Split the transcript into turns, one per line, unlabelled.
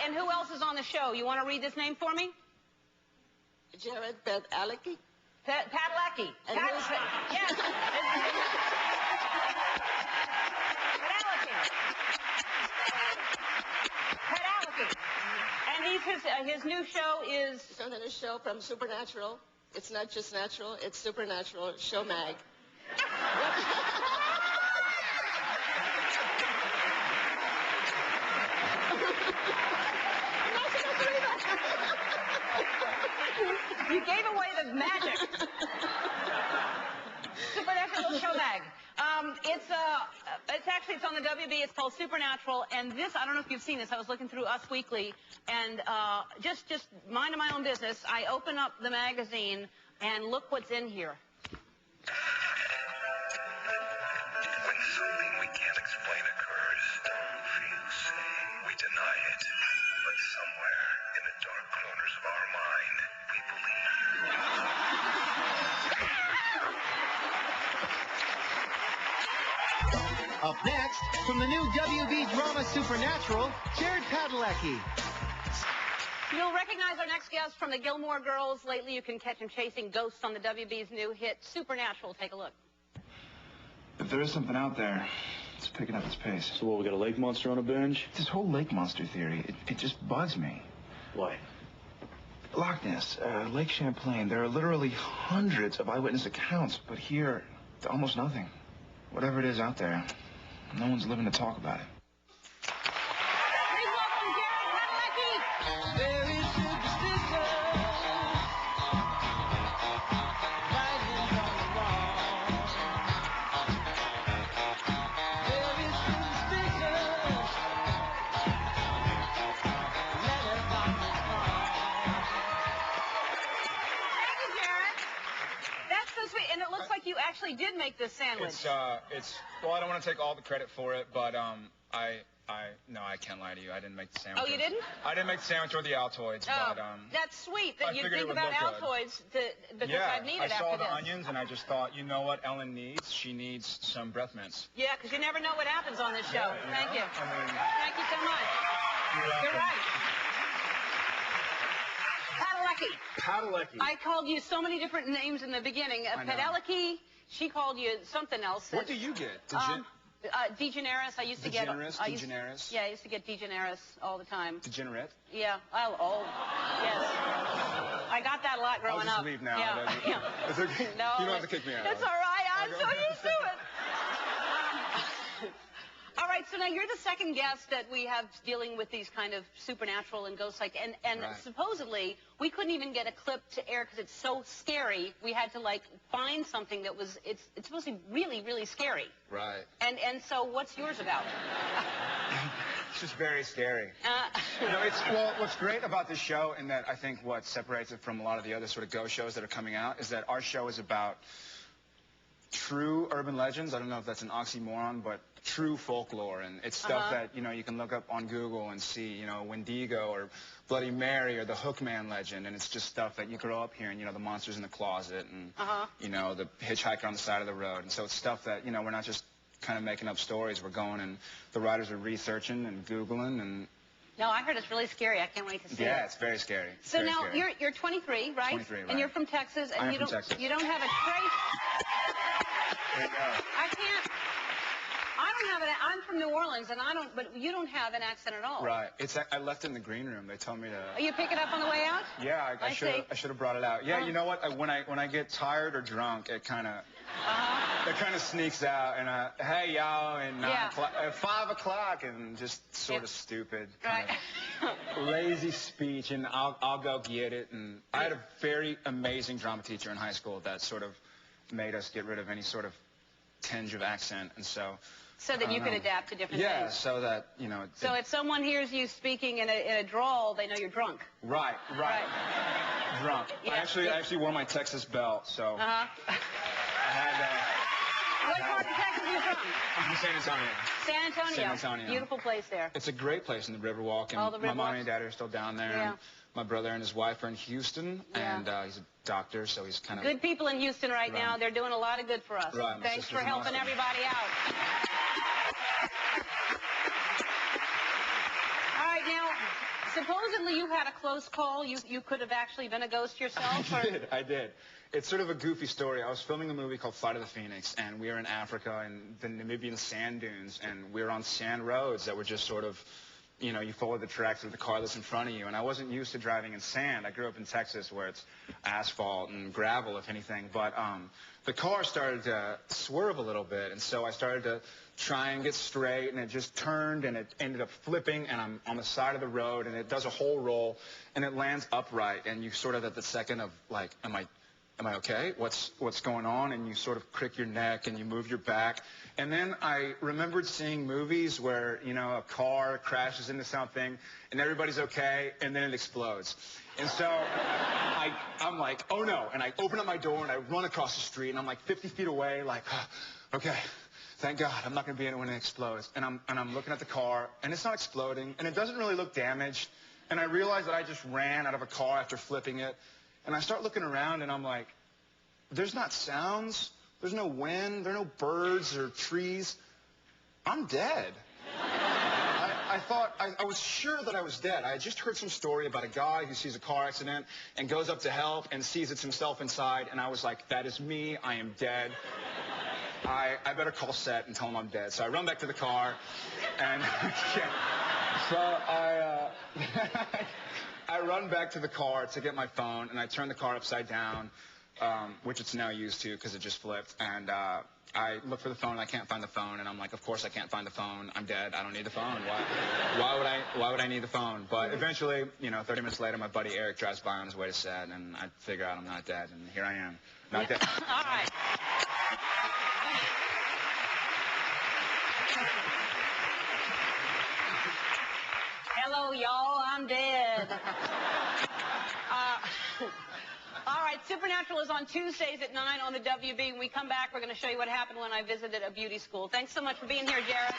and who else is on the show? You want to read this name for me?
Jared Padalecki.
Padalecki.
And who's that?
Yes. Padalecki. And his new show is...
It's on a show from Supernatural. It's not just natural, it's Supernatural Show Mag.
You gave away the magic. Supernatural Show Mag. It's on the WB. It's called Supernatural, and this, I don't know if you've seen this. I was looking through Us Weekly, and just minding my own business, I open up the magazine and look what's in here.
When something we can't explain occurs, few say we deny it, but somewhere in the dark corners of our mind, we believe.
Up next, from the new WB drama Supernatural, Jared Padalecki.
You'll recognize our next guest from the Gilmore Girls. Lately, you can catch him chasing ghosts on the WB's new hit, Supernatural. Take a look.
If there is something out there, it's picking up its pace.
So what, we got a lake monster on a binge?
This whole lake monster theory, it just bugs me.
Why?
Loch Ness, Lake Champlain, there are literally hundreds of eyewitness accounts, but here, almost nothing. Whatever it is out there, no one's living to talk about it.
Please welcome Jared Padalecki.
Very superstitious, writing on the wall. Very superstitious, letters on the wall.
Thank you, Jared. That's so sweet. And it looks like you actually did make this sandwich.
Well, I don't want to take all the credit for it, but no, I can't lie to you. I didn't make the sandwich.
Oh, you didn't?
I didn't make the sandwich or the Altoids,
Oh,
but
that's sweet that
I
you
figured
think
it would
about
look good.
Altoids because
yeah,
I'd need
I
it
saw
after
the
this.
onions and I just thought, you know what Ellen needs? She needs some breath mints.
Yeah, because you never know what happens on this show.
Yeah,
Thank you.
I mean,
Thank you so much. You're right.
Padalecki.
I called you so many different names in the beginning. Padalecki, she called you something else.
What do you get?
Degenerous. I used to get.
Degenerous?
Yeah, I used to get Degenerous all the time.
Degenerate?
Yeah. Yes. I got that a lot growing
I'll just
up.
leave now.
Yeah.
It's okay.
No,
You don't have to kick me out.
It's all right. I'm so used to it. All right, so now you're the second guest that we have dealing with these kind of supernatural and ghost-like, and
Right.
supposedly we couldn't even get a clip to air because it's so scary. We had to like find something that was it's supposed to be really, really scary.
Right.
And so what's yours about?
It's just very scary. What's great about this show, and that I think what separates it from a lot of the other sort of ghost shows that are coming out, is that our show is about true urban legends. I don't know if that's an oxymoron, but true folklore, and it's stuff that, you can look up on Google and see, Wendigo or Bloody Mary or the Hookman legend, and it's just stuff that you grow up hearing, the monsters in the closet and, the hitchhiker on the side of the road. And so it's stuff that, we're not just kind of making up stories. We're going and the writers are researching and Googling and...
No, I heard it's really scary. I can't wait to see it.
Yeah, it's very scary. It's
so
very
now
scary.
You're 23, right?
23, right.
And you're from Texas, and you don't have a trace.
There you go.
I'm from New Orleans, and but you don't have an accent at all.
Right. I left it in the green room. They told me to...
Oh, you pick it up on the way out?
Yeah, I should have brought it out. Yeah, you know what? When I get tired or drunk, it kind of sneaks out. And hey, y'all, and 5 o'clock, and just sort of stupid, kind of lazy speech, and I'll go get it. And I had a very amazing drama teacher in high school that sort of made us get rid of any sort of tinge of accent, and so
that you could adapt to different things.
Yeah, so that,
So if someone hears you speaking in a drawl, they know you're drunk.
Right. Drunk.
Yeah.
I actually wore my Texas belt, so I had
What part of Texas are you from?
I'm from San Antonio.
San Antonio. Beautiful place there.
It's a great place in the Riverwalk, and my mom and dad are still down there.
Yeah.
And my brother and his wife are in Houston, and he's a doctor, so he's kind of...
Good people in Houston right now. They're doing a lot of good for us.
Right.
Thanks for helping everybody out. All right, now, Supposedly you had a close call. You could have actually been a ghost yourself.
I did. It's sort of a goofy story. I was filming a movie called Flight of the Phoenix, and we were in Africa in the Namibian sand dunes, and we were on sand roads that were just sort of, you know, you follow the tracks of the car that's in front of you. And I wasn't used to driving in sand. I grew up in Texas where it's asphalt and gravel, if anything. But the car started to swerve a little bit, and so I started to try and get straight, and it just turned, and it ended up flipping, and I'm on the side of the road, and it does a whole roll, and it lands upright, and you sort of at the second of, like, am I okay? What's going on? And you sort of crick your neck and you move your back. And then I remembered seeing movies where, you know, a car crashes into something and everybody's okay, and then it explodes. And so I'm like, oh no. And I open up my door and I run across the street, and I'm like 50 feet away, like, okay, thank God I'm not going to be in it when it explodes. And I'm looking at the car, and it's not exploding, and it doesn't really look damaged. And I realize that I just ran out of a car after flipping it. And I start looking around, and I'm like, there's not sounds. There's no wind. There are no birds or trees. I'm dead. I thought, I was sure that I was dead. I had just heard some story about a guy who sees a car accident and goes up to help and sees it's himself inside. And I was like, that is me. I am dead. I better call set and tell him I'm dead. So I run back to the car, and so I run back to the car to get my phone, and I turn the car upside down, which it's now used to because it just flipped. And I look for the phone, and I can't find the phone. And I'm like, of course I can't find the phone. I'm dead. I don't need the phone. Why would I need the phone? But eventually, you know, 30 minutes later, my buddy Eric drives by on his way to set, and I figure out I'm not dead. And here I am, not dead.
All right. Hello, y'all. I'm dead. All right, Supernatural is on Tuesdays at 9 on the WB. When we come back, we're going to show you what happened when I visited a beauty school. Thanks so much for being here, Jared.